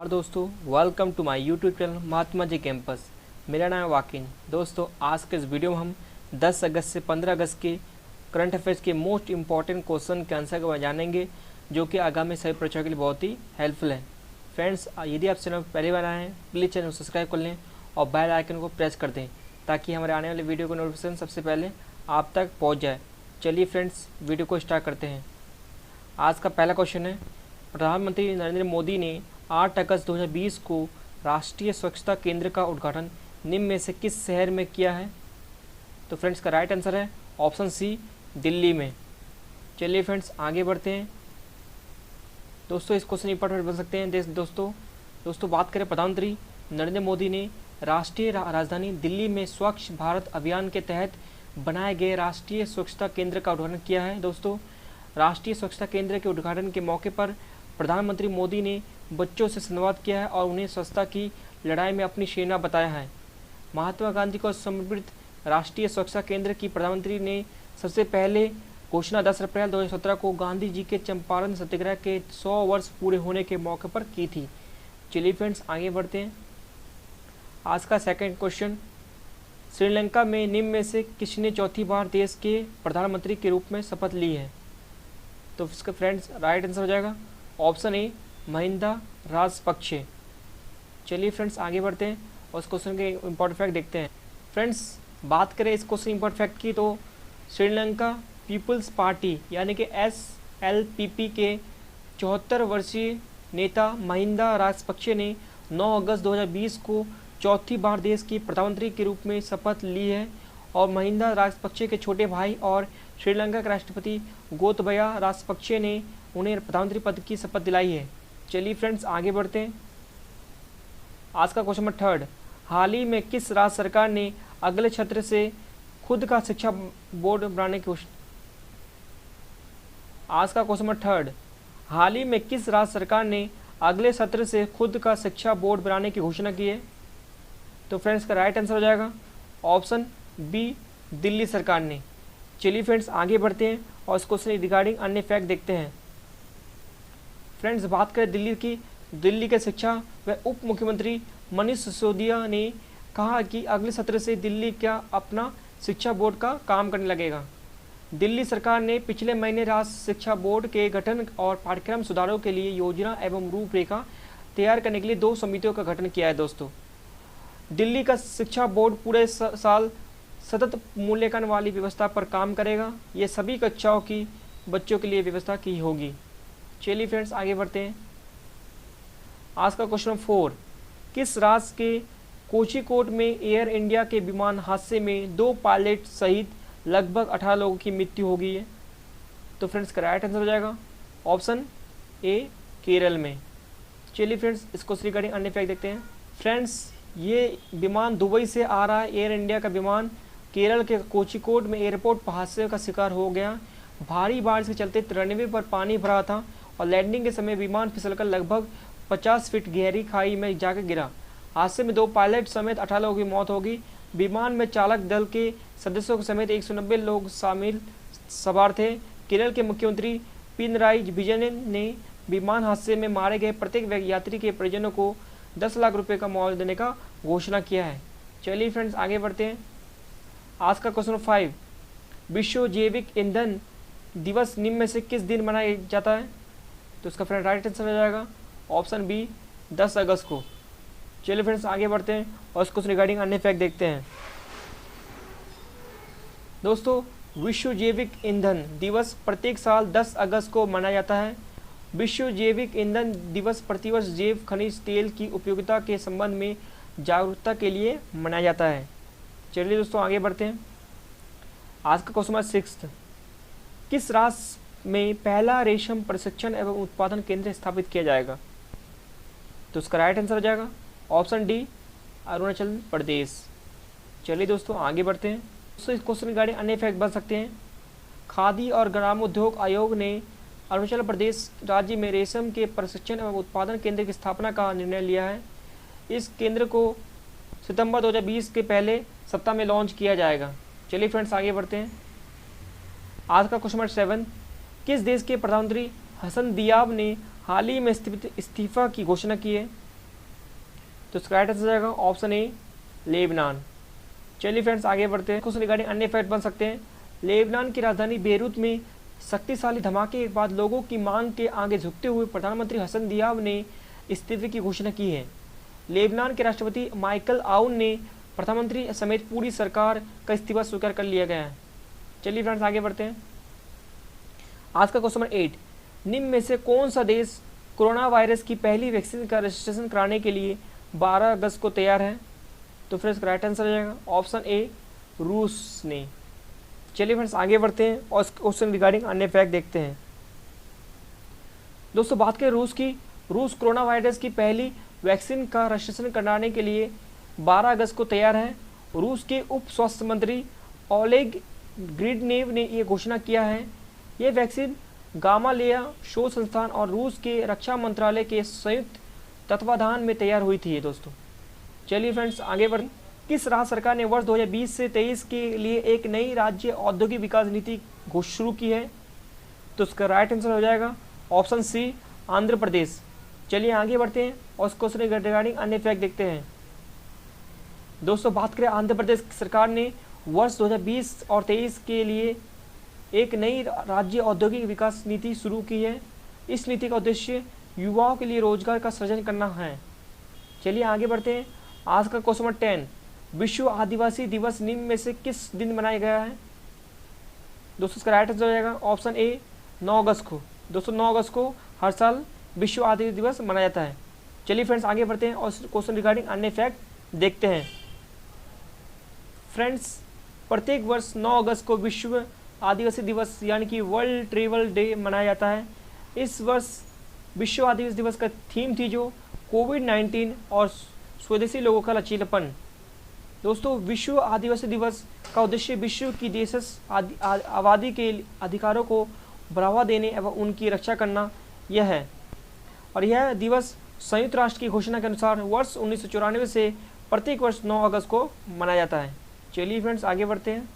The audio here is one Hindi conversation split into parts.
और दोस्तों welcome to my YouTube channel Mahatma ji campus. मेरा नाम है वाकिन। दोस्तों आज के इस वीडियो में हम 10 अगस्त से 15 अगस्त के करंट अफेयर्स के मोस्ट इंपॉर्टेंट क्वेश्चन के आंसर को जानेंगे, जो कि आगामी सभी परीक्षाओं के लिए बहुत ही हेल्पफुल है। फ्रेंड्स, यदि आप चैनल पहली बार आए हैं प्लीज़ चैनल को सब्सक्राइब कर लें और बेल आइकन को प्रेस कर दें ताकि हमारे आने वाले वीडियो का नोटिफिकेशन सबसे पहले आप तक पहुँच जाए। चलिए फ्रेंड्स, वीडियो को स्टार्ट करते हैं। आज का पहला क्वेश्चन है, प्रधानमंत्री नरेंद्र मोदी ने 8 अगस्त 2020 को राष्ट्रीय स्वच्छता केंद्र का उद्घाटन निम्न में से किस शहर में किया है? तो फ्रेंड्स का राइट आंसर है ऑप्शन सी, दिल्ली में। चलिए फ्रेंड्स आगे बढ़ते हैं। दोस्तों इस क्वेश्चन इंपॉर्टेंट बन सकते हैं। दोस्तों बात करें, प्रधानमंत्री नरेंद्र मोदी ने राष्ट्रीय राजधानी दिल्ली में स्वच्छ भारत अभियान के तहत बनाए गए राष्ट्रीय स्वच्छता केंद्र का उद्घाटन किया है। दोस्तों राष्ट्रीय स्वच्छता केंद्र के उद्घाटन के मौके पर प्रधानमंत्री मोदी ने बच्चों से संवाद किया है और उन्हें स्वच्छता की लड़ाई में अपनी सेना बताया है। महात्मा गांधी को समर्पित राष्ट्रीय स्वच्छता केंद्र की प्रधानमंत्री ने सबसे पहले घोषणा 10 अप्रैल 2017 को गांधी जी के चंपारण सत्याग्रह के 100 वर्ष पूरे होने के मौके पर की थी। चलिए फ्रेंड्स आगे बढ़ते हैं। आज का सेकंड क्वेश्चन, श्रीलंका में निम्न में से किसने चौथी बार देश के प्रधानमंत्री के रूप में शपथ ली है? तो इसका फ्रेंड्स राइट आंसर हो जाएगा ऑप्शन ए, महिंदा राजपक्षे। चलिए फ्रेंड्स आगे बढ़ते हैं और इस क्वेश्चन के इम्पोर्टेंट फैक्ट देखते हैं। फ्रेंड्स बात करें इस क्वेश्चन इम्पोर्टेंट फैक्ट की, तो श्रीलंका पीपल्स पार्टी यानी कि SLPP के 74 वर्षीय नेता महिंदा राजपक्षे ने 9 अगस्त 2020 को चौथी बार देश की प्रधानमंत्री के रूप में शपथ ली है और महिंदा राजपक्षे के छोटे भाई और श्रीलंका के राष्ट्रपति गोतबया राजपक्षे ने उन्हें प्रधानमंत्री पद की शपथ दिलाई है। चलिए फ्रेंड्स आगे बढ़ते हैं। आज का क्वेश्चन नंबर थर्ड, हाल ही में किस राज्य सरकार ने अगले क्षेत्र से खुद का शिक्षा बोर्ड बनाने की आज का क्वेश्चन नंबर थर्ड, हाल ही में किस राज्य सरकार ने अगले सत्र से खुद का शिक्षा बोर्ड बनाने की घोषणा की है? तो फ्रेंड्स का राइट आंसर हो जाएगा ऑप्शन बी, दिल्ली सरकार ने। चलिए फ्रेंड्स आगे बढ़ते हैं और इस क्वेश्चन रिगार्डिंग अन्य फैक्ट देखते हैं। फ्रेंड्स बात करें दिल्ली के शिक्षा व उप मुख्यमंत्री मनीष सिसोदिया ने कहा कि अगले सत्र से दिल्ली क्या अपना शिक्षा बोर्ड का काम करने लगेगा। दिल्ली सरकार ने पिछले महीने राज्य शिक्षा बोर्ड के गठन और पाठ्यक्रम सुधारों के लिए योजना एवं रूपरेखा तैयार करने के लिए 2 समितियों का गठन किया है। दोस्तों दिल्ली का शिक्षा बोर्ड पूरे साल सतत मूल्यांकन वाली व्यवस्था पर काम करेगा। ये सभी कक्षाओं की बच्चों के लिए व्यवस्था की होगी। चलिए फ्रेंड्स आगे बढ़ते हैं। आज का क्वेश्चन 4, किस राज्य के कोझिकोड में एयर इंडिया के विमान हादसे में 2 पायलट सहित लगभग 18 लोगों की मृत्यु हो गई है? तो फ्रेंड्स का राइट आंसर हो जाएगा ऑप्शन ए, केरल में। चलिए फ्रेंड्स इसको रिगार्डिंग अन्य फैक्ट देखते हैं। फ्रेंड्स ये विमान दुबई से आ रहा है, एयर इंडिया का विमान केरल के कोझिकोड में एयरपोर्ट हादसे का शिकार हो गया। भारी बारिश के चलते रनवे पर पानी भरा था और लैंडिंग के समय विमान फिसलकर लगभग 50 फीट गहरी खाई में जाकर गिरा। हादसे में 2 पायलट समेत 18 लोगों की मौत हो गई। विमान में चालक दल के सदस्यों समेत 190 लोग सवार थे। केरल के मुख्यमंत्री पिनराई विजयन ने विमान हादसे में मारे गए प्रत्येक यात्री के परिजनों को 10 लाख रुपए का मुआवजा देने का घोषणा किया है। चलिए फ्रेंड्स आगे बढ़ते हैं। आज का क्वेश्चन 5, विश्व जैविक ईंधन दिवस निम्न में से किस दिन मनाया जाता है? तो इसका फ्रेंड राइट आंसर हो जाएगा ऑप्शन बी, 10 अगस्त को। चलिए फ्रेंड्स आगे बढ़ते हैं और इसको रिगार्डिंग अन्य फैक्ट देखते हैं। दोस्तों विश्व जैविक ईंधन दिवस प्रत्येक साल 10 अगस्त को मनाया जाता है। विश्व जैविक ईंधन दिवस प्रतिवर्ष जैव खनिज तेल की उपयोगिता के संबंध में जागरूकता के लिए मनाया जाता है। चलिए दोस्तों आगे बढ़ते हैं। आज का क्वेश्चन 6, किस राज्य में पहला रेशम प्रशिक्षण एवं उत्पादन केंद्र स्थापित किया जाएगा? तो उसका राइट आंसर हो जाएगा ऑप्शन डी, अरुणाचल प्रदेश। चलिए दोस्तों आगे बढ़ते हैं। दोस्तों इस क्वेश्चन रिगार्डिंग अन्य फैक्ट बन सकते हैं। खादी और ग्रामोद्योग आयोग ने अरुणाचल प्रदेश राज्य में रेशम के प्रशिक्षण एवं उत्पादन केंद्र की स्थापना का निर्णय लिया है। इस केंद्र को सितंबर 2020 के पहले सप्ताह में लॉन्च किया जाएगा। चलिए फ्रेंड्स आगे बढ़ते हैं। आज का क्वेश्चन नंबर 7, किस देश के प्रधानमंत्री हसन दियाब ने हाल ही में इस्तीफा की घोषणा की है? तो इसका राइट आंसर हो जाएगा ऑप्शन ए लेबनान। चलिए फ्रेंड्स आगे बढ़ते हैं। क्वेश्चन रिगार्डिंग अन्य फैक्ट बन सकते हैं। लेबनान की राजधानी बेरूत में शक्तिशाली धमाके के बाद लोगों की मांग के आगे झुकते हुए प्रधानमंत्री हसन दियाब ने इस्तीफे की घोषणा की है। लेबनान के राष्ट्रपति माइकल आउन ने प्रधानमंत्री समेत पूरी सरकार का इस्तीफा स्वीकार कर लिया गया है। चलिए फ्रेंड्स आगे बढ़ते हैं। आज का क्वेश्चन नंबर 8, निम्न में से कौन सा देश कोरोना वायरस की पहली वैक्सीन का रजिस्ट्रेशन कराने के लिए 12 अगस्त को तैयार है? तो फ्रेंड्स राइट आंसर हो जाएगा ऑप्शन ए रूस ने। चलिए फ्रेंड्स आगे बढ़ते हैं और क्वेश्चन रिगार्डिंग अन्य फैक्ट देखते हैं। दोस्तों बात करें रूस की। रूस कोरोना वायरस की पहली वैक्सीन का रजिस्ट्रेशन कराने के लिए 12 अगस्त को तैयार है। रूस के उप स्वास्थ्य मंत्री ओलेग ग्रिडनेव ने यह घोषणा किया है। यह वैक्सीन गामालेया शोध संस्थान और रूस के रक्षा मंत्रालय के संयुक्त तत्वाधान में तैयार हुई थी ये दोस्तों। चलिए फ्रेंड्स आगे बढ़ें। किस राज्य सरकार ने वर्ष 2020 से 23 के लिए एक नई राज्य औद्योगिक विकास नीति शुरू की है? तो इसका राइट आंसर हो जाएगा ऑप्शन सी आंध्र प्रदेश। चलिए आगे बढ़ते हैं और उस क्वेश्चन रिगार्डिंग अन्य फैक्ट देखते हैं। दोस्तों बात करें आंध्र प्रदेश सरकार ने वर्ष 2020 और 23 के लिए एक नई राज्य औद्योगिक विकास नीति शुरू की है। इस नीति का उद्देश्य युवाओं के लिए रोजगार का सृजन करना है। चलिए आगे बढ़ते हैं। आज का क्वेश्चन नंबर 10, विश्व आदिवासी दिवस निम्न में से किस दिन मनाया गया है? दोस्तों इसका राइट आंसर हो जाएगा ऑप्शन ए 9 अगस्त को। दोस्तों 9 अगस्त को हर साल विश्व आदिवासी दिवस मनाया जाता है। चलिए फ्रेंड्स आगे बढ़ते हैं और क्वेश्चन रिगार्डिंग अन्य फैक्ट देखते हैं। फ्रेंड्स प्रत्येक वर्ष 9 अगस्त को विश्व आदिवासी दिवस यानी कि वर्ल्ड ट्राइबल डे मनाया जाता है। इस वर्ष विश्व आदिवासी दिवस का थीम थी जो कोविड-19 और स्वदेशी लोगों का लचीलापन। दोस्तों विश्व आदिवासी दिवस का उद्देश्य विश्व की देशज आबादी के अधिकारों को बढ़ावा देने एवं उनकी रक्षा करना यह है। और यह दिवस संयुक्त राष्ट्र की घोषणा के अनुसार वर्ष 1994 से प्रत्येक वर्ष 9 अगस्त को मनाया जाता है। चलिए फ्रेंड्स आगे बढ़ते हैं।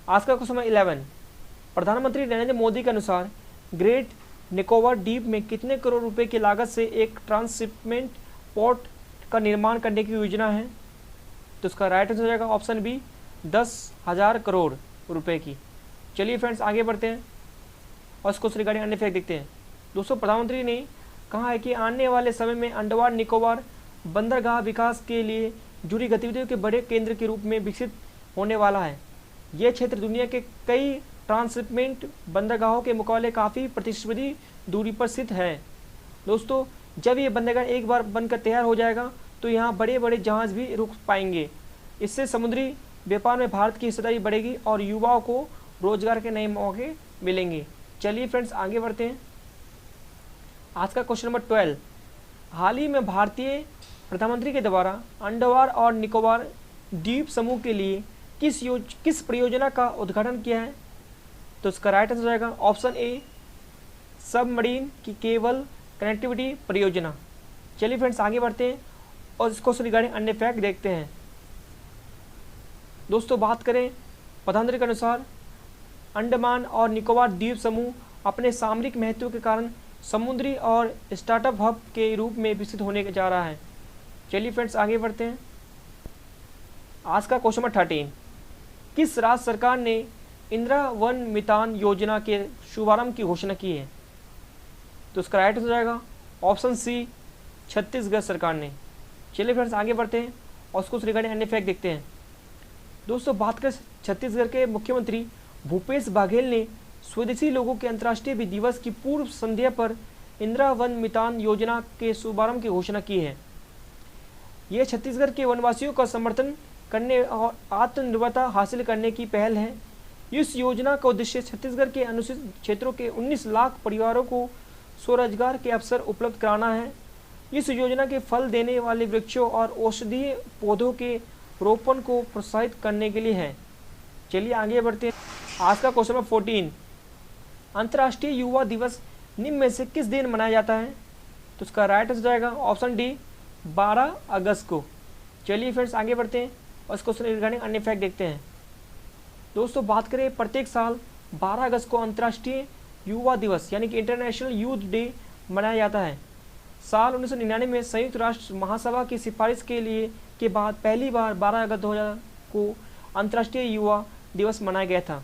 आज का क्वेश्चन 11, प्रधानमंत्री नरेंद्र मोदी के अनुसार ग्रेट निकोबार द्वीप में कितने करोड़ रुपए की लागत से एक ट्रांसशिपमेंट पोर्ट का निर्माण करने की योजना है? तो इसका राइट आंसर हो जाएगा ऑप्शन बी 10,000 करोड़ रुपए की। चलिए फ्रेंड्स आगे बढ़ते हैं और इसको रिगार्डिंग अन्य फैक्ट देखते हैं। दोस्तों प्रधानमंत्री ने कहा है कि आने वाले समय में अंडमान निकोबार बंदरगाह विकास के लिए जुड़ी गतिविधियों के बड़े केंद्र के रूप में विकसित होने वाला है। यह क्षेत्र दुनिया के कई ट्रांसशिपमेंट बंदरगाहों के मुकाबले काफ़ी प्रतिस्पर्धी दूरी पर स्थित है। दोस्तों जब ये बंदरगाह एक बार बनकर तैयार हो जाएगा तो यहाँ बड़े बड़े जहाज़ भी रुक पाएंगे। इससे समुद्री व्यापार में भारत की हिस्सेदारी बढ़ेगी और युवाओं को रोजगार के नए मौके मिलेंगे। चलिए फ्रेंड्स आगे बढ़ते हैं। आज का क्वेश्चन नंबर 12, हाल ही में भारतीय प्रधानमंत्री के द्वारा अंडमान और निकोबार द्वीप समूह के लिए किस परियोजना का उद्घाटन किया है? तो इसका राइट आंसर जाएगा ऑप्शन ए सबमरीन की केबल कनेक्टिविटी परियोजना। चलिए फ्रेंड्स आगे बढ़ते हैं और इस क्वेश्चन रिगार्डिंग अन्य फैक्ट देखते हैं। दोस्तों बात करें प्रधानमंत्री के अनुसार अंडमान और निकोबार द्वीप समूह अपने सामरिक महत्व के कारण समुद्री और स्टार्टअप हब के रूप में विकसित होने जा रहा है। चलिए फ्रेंड्स आगे बढ़ते हैं। आज का क्वेश्चन नंबर 13, किस राज्य सरकार ने इंदिरा वन मितान योजना के शुभारंभ की घोषणा की है? तो इसका राइट हो जाएगा ऑप्शन सी छत्तीसगढ़ सरकार ने। चलिए फ्रेंड्स आगे बढ़ते हैं और उसको रिगार्डिंग अन्य फैक्ट देखते हैं। दोस्तों बात करें छत्तीसगढ़ के मुख्यमंत्री भूपेश बघेल ने स्वदेशी लोगों के अंतर्राष्ट्रीय दिवस की पूर्व संध्या पर इंदिरा वन मितान योजना के शुभारंभ की घोषणा की है। यह छत्तीसगढ़ के वनवासियों का समर्थन करने और आत्मनिर्भरता हासिल करने की पहल है। इस योजना का उद्देश्य छत्तीसगढ़ के अनुसूचित क्षेत्रों के 19 लाख परिवारों को स्वरोजगार के अवसर उपलब्ध कराना है। इस योजना के फल देने वाले वृक्षों और औषधीय पौधों के रोपण को प्रोत्साहित करने के लिए है। चलिए आगे बढ़ते हैं। आज का क्वेश्चन नंबर 14, अंतर्राष्ट्रीय युवा दिवस निम्न में से किस दिन मनाया जाता है? तो उसका राइट आंसर जाएगा ऑप्शन डी 12 अगस्त को। चलिए फ्रेंड्स आगे बढ़ते हैं और इस क्वेश्चन रिगार्डिंग अन्य फैक्ट देखते हैं। दोस्तों बात करें प्रत्येक साल 12 अगस्त को अंतर्राष्ट्रीय युवा दिवस यानी कि इंटरनेशनल यूथ डे मनाया जाता है। साल 1999 में संयुक्त राष्ट्र महासभा की सिफारिश के बाद पहली बार 12 अगस्त 2000 को अंतर्राष्ट्रीय युवा दिवस मनाया गया था।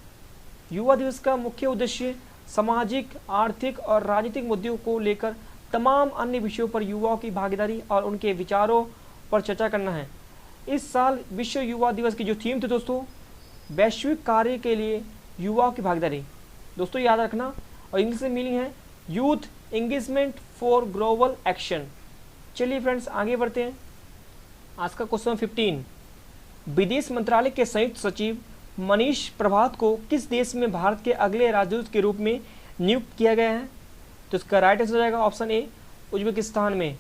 युवा दिवस का मुख्य उद्देश्य सामाजिक, आर्थिक और राजनीतिक मुद्दों को लेकर तमाम अन्य विषयों पर युवाओं की भागीदारी और उनके विचारों पर चर्चा करना है। इस साल विश्व युवा दिवस की जो थीम थी दोस्तों, वैश्विक कार्य के लिए युवाओं की भागीदारी। दोस्तों याद रखना, और इंग्लिश में मीनिंग है youth engagement for global action. चलिए फ्रेंड्स आगे बढ़ते हैं। आज का क्वेश्चन 15, विदेश मंत्रालय के संयुक्त सचिव मनीष प्रभात को किस देश में भारत के अगले राजदूत के रूप में नियुक्त किया गया है? तो इसका राइट आंसर हो जाएगा ऑप्शन ए, उज्बेकिस्तान में।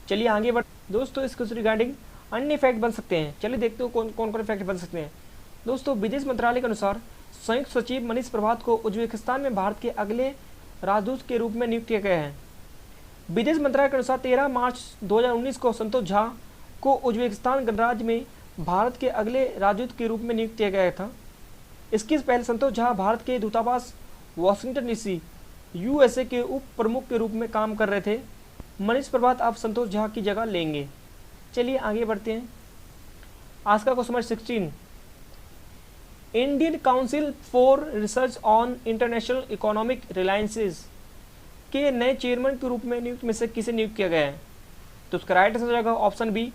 चलिए आगे बढ़ दोस्तों, इसके रिगार्डिंग अन्य फैक्ट बन सकते हैं। चलिए देखते हो कौन कौन फैक्ट बन सकते हैं। दोस्तों विदेश मंत्रालय के अनुसार संयुक्त सचिव मनीष प्रभात को उज्बेकिस्तान में भारत के अगले राजदूत के रूप में नियुक्त किया गया है। विदेश मंत्रालय के अनुसार 13 मार्च 2019 को संतोष झा को उज्बेकिस्तान गणराज्य में भारत के अगले राजदूत के रूप में नियुक्त किया गया था। इसके पहले संतोष झा भारत के दूतावास वाशिंगटन डीसी यूएसए के उप प्रमुख के रूप में काम कर रहे थे। मनीष प्रभात अब संतोष झा की जगह लेंगे। चलिए आगे बढ़ते हैं। आज का question 16, Indian council for research on international economic relations के नए चेयरमैन के रूप में नियुक्त में से किसे नियुक्त किया गया है? तो उसका राइट आंसर हो जाएगा ऑप्शन बी,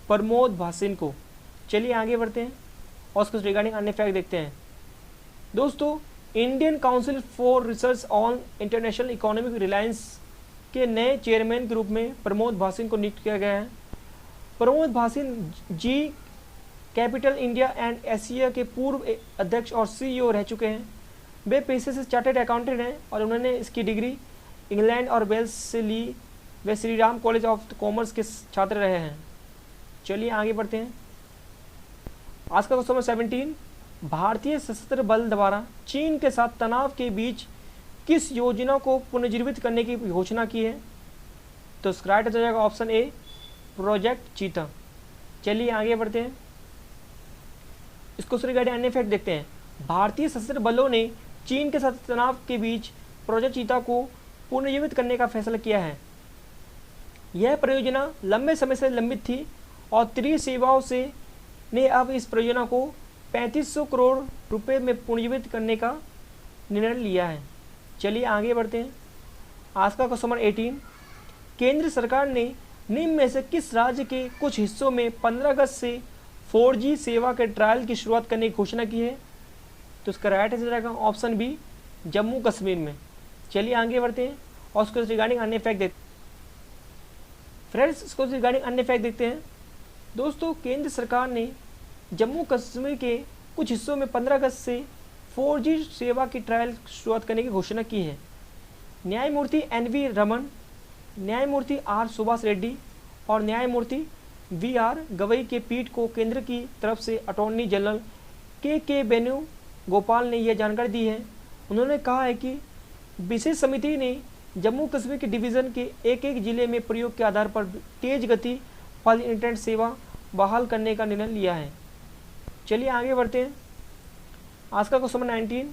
प्रमोद भासिन को। चलिए आगे बढ़ते हैं और उसके रिगार्डिंग अन्य फैक्ट देखते हैं। दोस्तों Indian council for research on international economic Reliance के नए चेयरमैन के रूप में प्रमोद भासिन को नियुक्त किया गया है। Pramod Bhasin G capital India and Asia के पूर्व अध्यक्ष और सीईओ रह चुके हैं। वे पेशे से चार्टर्ड अकाउंटेंट हैं और उन्होंने इसकी डिग्री इंग्लैंड और वेल्स से ली। वे Shri Ram college of commerce के छात्र रहे हैं। चलिए आगे बढ़ते हैं। आज का क्वेश्चन 17, भारतीय सशस्त्र बल द्वारा चीन के साथ तनाव के बीच किस योजना को पुनर्जीवित करने की घोषणा की है? तो इसका राइट आंसर हो जाएगा ऑप्शन ए, प्रोजेक्ट चीता। चलिए आगे बढ़ते हैं। इसको रिगार्डिंग अन्य फैक्ट देखते हैं। भारतीय सशस्त्र बलों ने चीन के साथ तनाव के बीच प्रोजेक्ट चीता को पुनर्जीवित करने का फैसला किया है। यह परियोजना लंबे समय से लंबित थी और त्रि सेवाओं से ने अब इस परियोजना को 3500 करोड़ रुपए में पुनर्जीवित करने का निर्णय लिया है। चलिए आगे बढ़ते हैं। आज का क्वेश्चन 18, केंद्र सरकार ने निम्न में से किस राज्य के कुछ हिस्सों में 15 अगस्त से 4G सेवा के ट्रायल की शुरुआत करने की घोषणा की है? तो इसका राइट आंसर रहेगा ऑप्शन बी, जम्मू कश्मीर में। चलिए आगे बढ़ते हैं और उसको रिगार्डिंग अन्य फैक्ट देखते हैं। फ्रेंड्स इसको रिगार्डिंग अन्य फैक्ट देखते हैं। दोस्तों केंद्र सरकार ने जम्मू कश्मीर के कुछ हिस्सों में 15 अगस्त से 4G सेवा की ट्रायल शुरुआत करने की घोषणा की है। न्यायमूर्ति NV रमन, न्यायमूर्ति R सुभाष रेड्डी और न्यायमूर्ति VR गवई के पीठ को केंद्र की तरफ से अटॉर्नी जनरल के वेणुगोपाल ने यह जानकारी दी है। उन्होंने कहा है कि विशेष समिति ने जम्मू कश्मीर के डिवीज़न के एक एक जिले में प्रयोग के आधार पर तेज गति फल इंटरनेट सेवा बहाल करने का निर्णय लिया है। चलिए आगे बढ़ते हैं। आज का क्वेश्चन 19,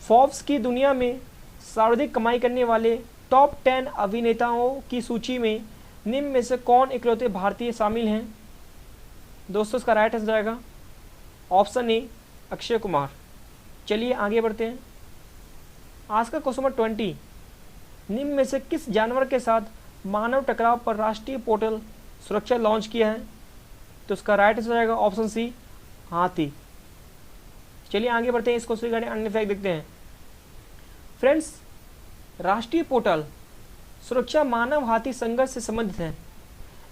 फोर्ब्स की दुनिया में सर्वाधिक कमाई करने वाले टॉप 10 अभिनेताओं की सूची में निम्न में से कौन इकलौते भारतीय शामिल हैं? दोस्तों इसका राइट आंसर जाएगा ऑप्शन ए, अक्षय कुमार। चलिए आगे बढ़ते हैं। आज का क्वेश्चन 20, निम्न में से किस जानवर के साथ मानव टकराव पर राष्ट्रीय पोर्टल सुरक्षा लॉन्च किया है? तो इसका राइट आंसर जाएगा ऑप्शन सी, हाथी। चलिए आगे बढ़ते हैं। इसको रिगार्डिंग अन्य फैक्ट देखते हैं। फ्रेंड्स राष्ट्रीय पोर्टल सुरक्षा मानव हाथी संघर्ष से संबंधित है।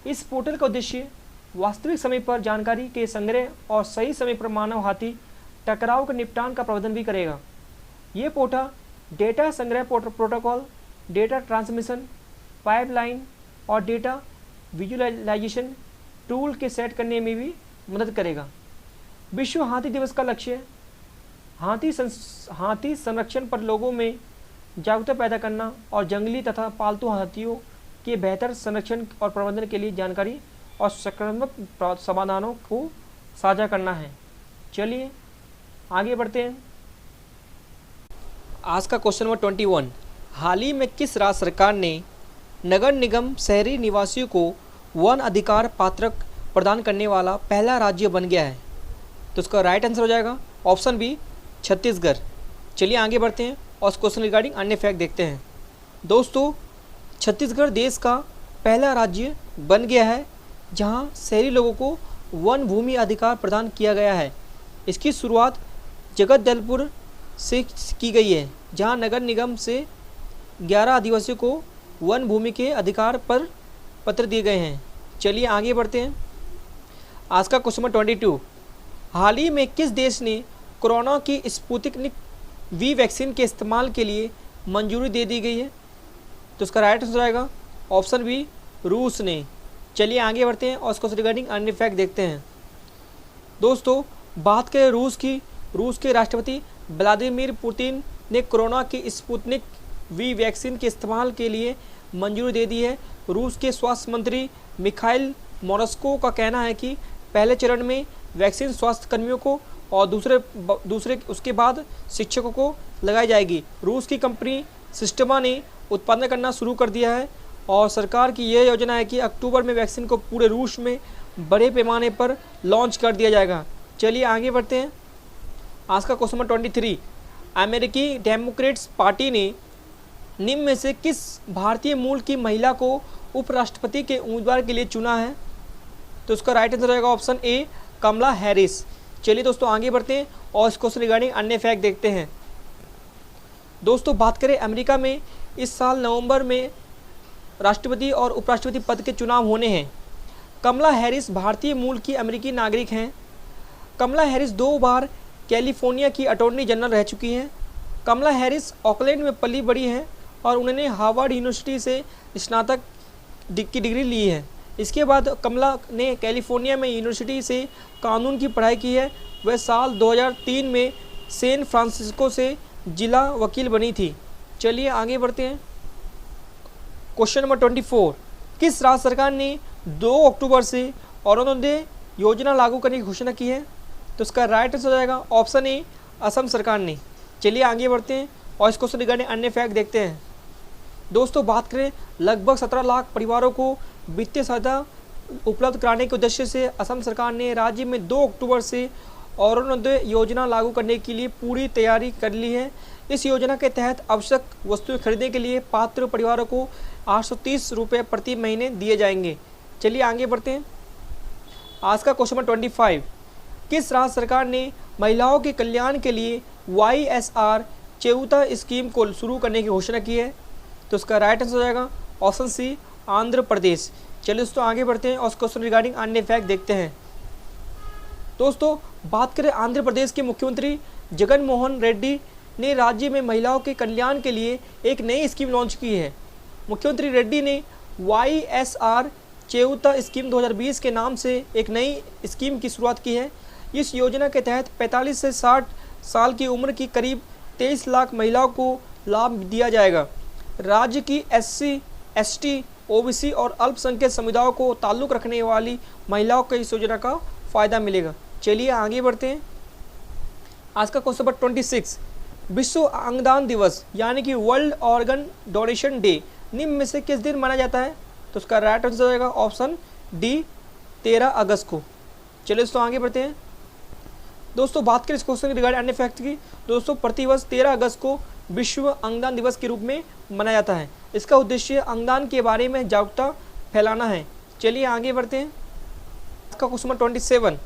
इस पोर्टल का उद्देश्य वास्तविक समय पर जानकारी के संग्रह और सही समय पर मानव हाथी टकराव के निपटान का प्रबंधन भी करेगा। ये पोर्टल डेटा संग्रह प्रोटोकॉल, डेटा ट्रांसमिशन पाइपलाइन और डेटा विजुअलाइजेशन टूल के सेट करने में भी मदद करेगा। विश्व हाथी दिवस का लक्ष्य हाथी संरक्षण पर लोगों में जागरूकता पैदा करना और जंगली तथा पालतू हाथियों के बेहतर संरक्षण और प्रबंधन के लिए जानकारी और सकारात्मक समाधानों को साझा करना है। चलिए आगे बढ़ते हैं। आज का क्वेश्चन नंबर 21, हाल ही में किस राज्य सरकार ने नगर निगम शहरी निवासियों को वन अधिकार पात्रक प्रदान करने वाला पहला राज्य बन गया है? तो इसका राइट आंसर हो जाएगा ऑप्शन बी, छत्तीसगढ़। चलिए आगे बढ़ते हैं और उस क्वेश्चन रिगार्डिंग अन्य फैक्ट देखते हैं। दोस्तों, छत्तीसगढ़ देश का पहला राज्य बन गया है जहां शहरी लोगों को वन भूमि अधिकार प्रदान किया गया है। इसकी शुरुआत जगदलपुर से की गई है, जहां नगर निगम से 11 आदिवासियों को वन भूमि के अधिकार पर पत्र दिए गए हैं। चलिए आगे बढ़ते हैं। आज का क्वेश्चन नंबर 22, हाल ही में किस देश ने कोरोना की स्पुतनिक वी वैक्सीन के इस्तेमाल के लिए मंजूरी दे दी गई है? तो इसका राइट आंसर आएगा ऑप्शन बी, रूस ने। चलिए आगे बढ़ते हैं और उसको रिगार्डिंग अन्य फैक्ट देखते हैं। दोस्तों, बात करें रूस की, रूस के राष्ट्रपति व्लादिमीर पुतिन ने कोरोना की स्पुतनिक वी वैक्सीन के इस्तेमाल के लिए मंजूरी दे दी है। रूस के स्वास्थ्य मंत्री मिखाइल मोरस्को का कहना है कि पहले चरण में वैक्सीन स्वास्थ्य कर्मियों को और दूसरे उसके बाद शिक्षकों को लगाई जाएगी। रूस की कंपनी सिस्टमा ने उत्पादन करना शुरू कर दिया है और सरकार की यह योजना है कि अक्टूबर में वैक्सीन को पूरे रूस में बड़े पैमाने पर लॉन्च कर दिया जाएगा। चलिए आगे बढ़ते हैं। आज का क्वेश्चन नंबर 23, अमेरिकी डेमोक्रेट्स पार्टी ने निम्न में से किस भारतीय मूल की महिला को उपराष्ट्रपति के उम्मीदवार के लिए चुना है? तो उसका राइट आंसर रहेगा ऑप्शन ए, कमला हैरिस। चलिए दोस्तों आगे बढ़ते हैं और इस क्वेश्चन रिगार्डिंग अन्य फैक्ट देखते हैं। दोस्तों, बात करें अमेरिका में इस साल नवंबर में राष्ट्रपति और उपराष्ट्रपति पद के चुनाव होने हैं। कमला हैरिस भारतीय मूल की अमेरिकी नागरिक हैं। कमला हैरिस 2 बार कैलिफोर्निया की अटॉर्नी जनरल रह चुकी हैं। कमला हैरिस ऑकलैंड में पली बड़ी हैं और उन्होंने हार्वर्ड यूनिवर्सिटी से स्नातक की डिग्री ली है। इसके बाद कमला ने कैलिफोर्निया में यूनिवर्सिटी से कानून की पढ़ाई की है। वह साल 2003 में सैन फ्रांसिस्को से जिला वकील बनी थी। चलिए आगे बढ़ते हैं। क्वेश्चन नंबर 24, किस राज्य सरकार ने 2 अक्टूबर से अरुणोदय योजना लागू करने की घोषणा की है? तो इसका राइट आंसर हो जाएगा ऑप्शन ए, असम सरकार ने। चलिए आगे बढ़ते हैं और इस क्वेश्चन रिगार्डिंग अन्य फैक्ट देखते हैं। दोस्तों, बात करें लगभग 17 लाख परिवारों को वित्तीय सहायता उपलब्ध कराने के उद्देश्य से असम सरकार ने राज्य में 2 अक्टूबर से अरुणोदय योजना लागू करने के लिए पूरी तैयारी कर ली है। इस योजना के तहत आवश्यक वस्तुएं खरीदने के लिए पात्र परिवारों को 830 रुपये प्रति महीने दिए जाएंगे। चलिए आगे बढ़ते हैं। आज का क्वेश्चन नंबर 25, किस राज्य सरकार ने महिलाओं के कल्याण के लिए YSR चेउता स्कीम को शुरू करने की घोषणा की है? तो उसका राइट आंसर हो जाएगा ऑप्शन सी, आंध्र प्रदेश। चलिए दोस्तों आगे बढ़ते हैं और उस क्वेश्चन रिगार्डिंग अन्य फैक्ट देखते हैं। दोस्तों, बात करें आंध्र प्रदेश के मुख्यमंत्री जगन मोहन रेड्डी ने राज्य में महिलाओं के कल्याण के लिए एक नई स्कीम लॉन्च की है। मुख्यमंत्री रेड्डी ने YSR चेउता स्कीम 2020 के नाम से एक नई स्कीम की शुरुआत की है। इस योजना के तहत 45 से 60 साल की उम्र की करीब 23 लाख महिलाओं को लाभ दिया जाएगा। राज्य की SC, ST, OBC और अल्पसंख्यक समुदायों को ताल्लुक़ रखने वाली महिलाओं को इस योजना का फ़ायदा मिलेगा। चलिए आगे बढ़ते हैं। आज का क्वेश्चन नंबर 26, विश्व अंगदान दिवस यानी कि वर्ल्ड ऑर्गन डोनेशन डे निम्न में से किस दिन मनाया जाता है? तो उसका राइट आंसर रहेगा ऑप्शन डी, 13 अगस्त को। चलिए दोस्तों आगे बढ़ते हैं। दोस्तों, बात करें इस क्वेश्चन के रिगार्डिंग अन्य फैक्ट की। दोस्तों, प्रतिवर्ष 13 अगस्त को विश्व अंगदान दिवस के रूप में मनाया जाता है। इसका उद्देश्य अंगदान के बारे में जागरूकता फैलाना है। चलिए आगे बढ़ते हैं। इसका क्वेश्चन नंबर 27,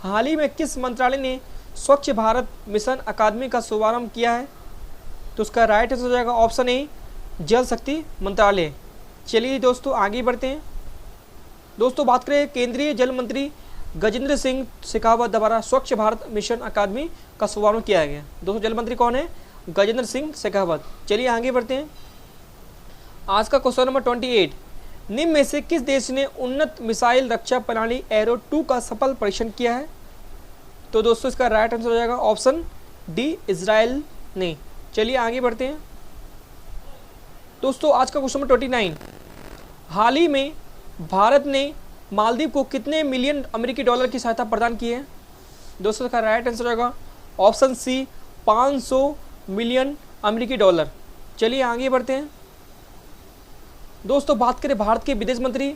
हाल ही में किस मंत्रालय ने स्वच्छ भारत मिशन अकादमी का शुभारंभ किया है? तो उसका राइट आंसर हो जाएगा ऑप्शन ए, जल शक्ति मंत्रालय। चलिए दोस्तों आगे बढ़ते हैं। दोस्तों, बात करें केंद्रीय जल मंत्री गजेंद्र सिंह शेखावत द्वारा स्वच्छ भारत मिशन अकादमी का शुभारंभ किया गया। दोस्तों, जल मंत्री कौन है? गजेंद्र सिंह शेखावत। चलिए आगे बढ़ते हैं। आज का क्वेश्चन नंबर 28, निम्न में से किस देश ने उन्नत मिसाइल रक्षा प्रणाली एरो 2 का सफल परीक्षण किया है? तो दोस्तों इसका राइट आंसर हो जाएगा ऑप्शन डी, इजराइल ने। चलिए आगे बढ़ते हैं। दोस्तों, आज का क्वेश्चन नंबर 29, हाल ही में भारत ने मालदीव को कितने मिलियन अमेरिकी डॉलर की सहायता प्रदान की है? दोस्तों इसका राइट आंसर होगा ऑप्शन सी, 500 मिलियन अमेरिकी डॉलर। चलिए आगे बढ़ते हैं। दोस्तों बात करें भारत के विदेश मंत्री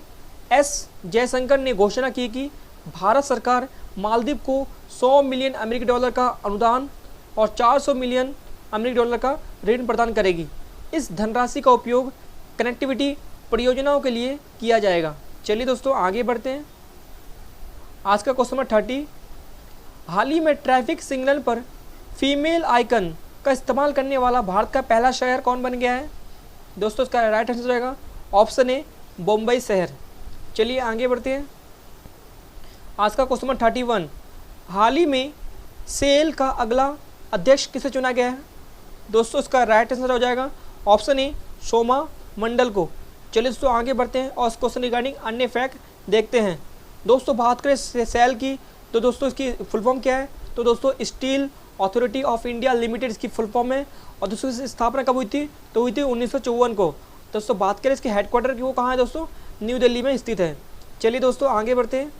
एस जयशंकर ने घोषणा की कि भारत सरकार मालदीव को 100 मिलियन अमेरिकी डॉलर का अनुदान और 400 मिलियन अमेरिकी डॉलर का ऋण प्रदान करेगी। इस धनराशि का उपयोग कनेक्टिविटी परियोजनाओं के लिए किया जाएगा। चलिए दोस्तों आगे बढ़ते हैं। आज का क्वेश्चन नंबर 30, हाल ही में ट्रैफिक सिग्नल पर फीमेल आइकन का इस्तेमाल करने वाला भारत का पहला शहर कौन बन गया है? दोस्तों इसका राइट आंसर रहेगा ऑप्शन ए बम्बई शहर। चलिए आगे बढ़ते हैं। आज का क्वेश्चन नंबर 31, हाल ही में सेल का अगला अध्यक्ष किसे चुना गया है? दोस्तों इसका राइट आंसर हो जाएगा ऑप्शन ए सोमा मंडल को। चलिए दोस्तों आगे बढ़ते हैं और इस क्वेश्चन रिगार्डिंग अन्य फैक्ट देखते हैं। दोस्तों बात करें सेल की तो दोस्तों इसकी फुल फॉर्म क्या है? तो दोस्तों steel authority of India limited इसकी फुल फॉर्म है। और दोस्तों इसकी स्थापना कब हुई थी? तो हुई थी 1954 को। दोस्तों बात करें इसके हेडक्वार्टर की, वो कहाँ है दोस्तों? न्यू दिल्ली में स्थित है। चलिए दोस्तों आगे बढ़ते हैं।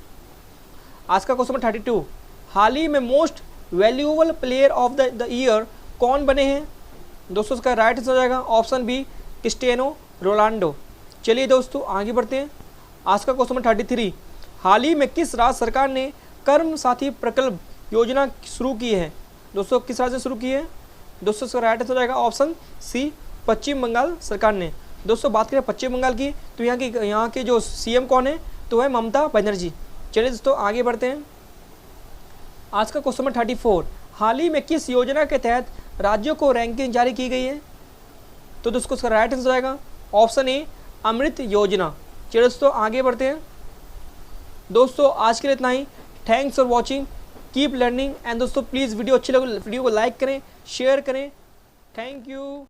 आज का क्वेश्चन 32, हाल ही में most valuable player of the year कौन बने हैं? दोस्तों इसका राइट आंसर हो जाएगा ऑप्शन बी क्रिस्टियानो रोनाल्डो। चलिए दोस्तों आगे बढ़ते हैं। आज का क्वेश्चन 33, हाल ही में किस राज्य सरकार ने कर्म साथी प्रकल्प योजना शुरू की है? दोस्तों किस राज्य से शुरू की है? दोस्तों इसका राइट आंसर हो जाएगा ऑप्शन सी पश्चिम बंगाल सरकार ने। दोस्तों बात करें पश्चिम बंगाल की तो यहाँ के जो सीएम कौन है? तो है ममता बनर्जी। चलिए दोस्तों आगे बढ़ते हैं। आज का क्वेश्चन नंबर 34, हाल ही में किस योजना के तहत राज्यों को रैंकिंग जारी की गई है? तो दोस्तों इसका राइट आंसर जाएगा ऑप्शन ए अमृत योजना। चलिए दोस्तों आगे बढ़ते हैं। दोस्तों आज के लिए इतना ही। Thanks for watching, keep learning and दोस्तों प्लीज़ वीडियो अच्छी लगे वीडियो को लाइक करें, शेयर करें। Thank you.